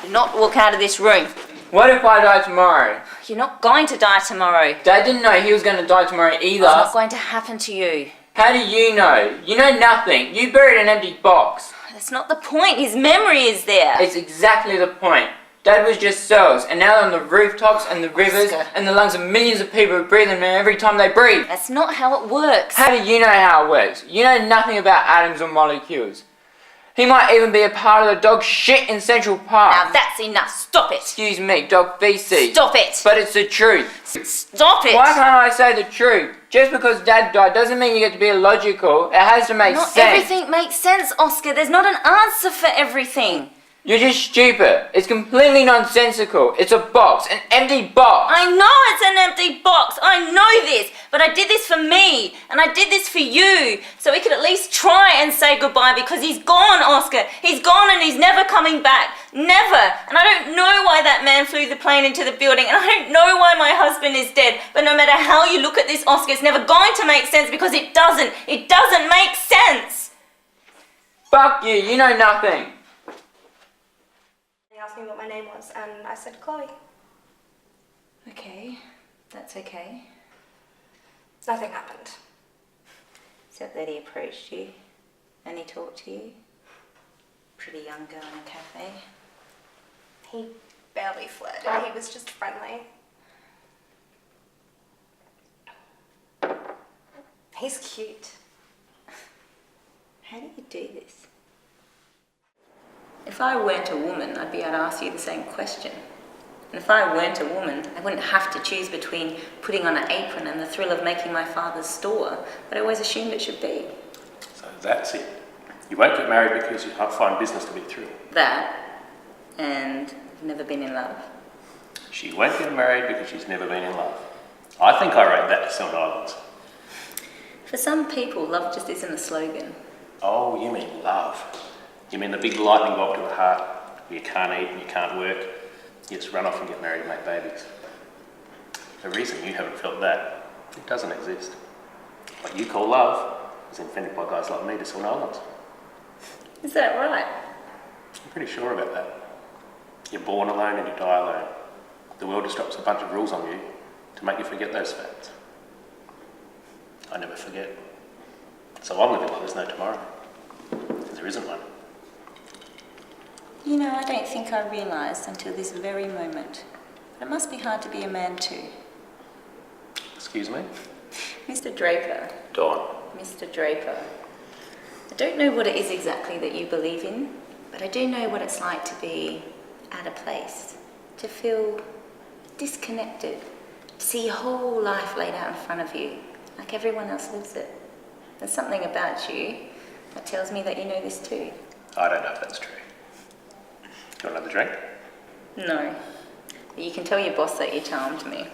Do not walk out of this room. What if I die tomorrow? You're not going to die tomorrow. Dad didn't know he was going to die tomorrow either. It's not going to happen to you. How do you know? You know nothing. You buried an empty box. That's not the point. His memory is there. It's exactly the point. Dad was just cells, and now they're on the rooftops and the rivers and the lungs of millions of people who breathe them in every time they breathe. That's not how it works. How do you know how it works? You know nothing about atoms or molecules. He might even be a part of the dog shit in Central Park. Now that's enough. Stop it. Excuse me, dog feces. Stop it. But it's the truth. Stop it. Why can't I say the truth? Just because Dad died doesn't mean you get to be illogical. It has to make sense. Not everything makes sense, Oscar. There's not an answer for everything. You're just stupid. It's completely nonsensical. It's a box, an empty box. I know it's an empty box. I know this. But I did this for me. And I did this for you. So we could at least try and say goodbye because he's gone, Oscar. He's gone and he's never coming back. Never. And I don't know why that man flew the plane into the building. And I don't know why my husband is dead. But no matter how you look at this, Oscar, it's never going to make sense because it doesn't. It doesn't make sense. Fuck you. You know nothing. He asked me what my name was, and I said Chloe. Okay, that's okay. Nothing happened. Except that he approached you and he talked to you. Pretty young girl in a cafe. He barely flirted. He was just friendly. He's cute. How do you do this? If I weren't a woman, I'd be able to ask you the same question. And if I weren't a woman, I wouldn't have to choose between putting on an apron and the thrill of making my father's store, but I always assumed it should be. So that's it. You won't get married because you can't find business to be a thrill. That, and I've never been in love. She won't get married because she's never been in love. I think I wrote that to sell diamonds. For some people, love just isn't a slogan. Oh, you mean love. You mean the big lightning bolt to the heart, where you can't eat and you can't work, you just run off and get married and make babies. The reason you haven't felt that, it doesn't exist. What you call love was invented by guys like me to sell diamonds. Is that right? I'm pretty sure about that. You're born alone and you die alone. The world just drops a bunch of rules on you to make you forget those facts. I never forget. So I'm living like there's no tomorrow. Because there isn't one. You know, I don't think I realised until this very moment. But it must be hard to be a man too. Excuse me? Mr. Draper. Dawn. Mr. Draper. I don't know what it is exactly that you believe in, but I do know what it's like to be out of place, to feel disconnected, to see your whole life laid out in front of you, like everyone else lives it. There's something about you that tells me that you know this too. I don't know if that's true. Do you want another drink? No, but you can tell your boss that you charmed me.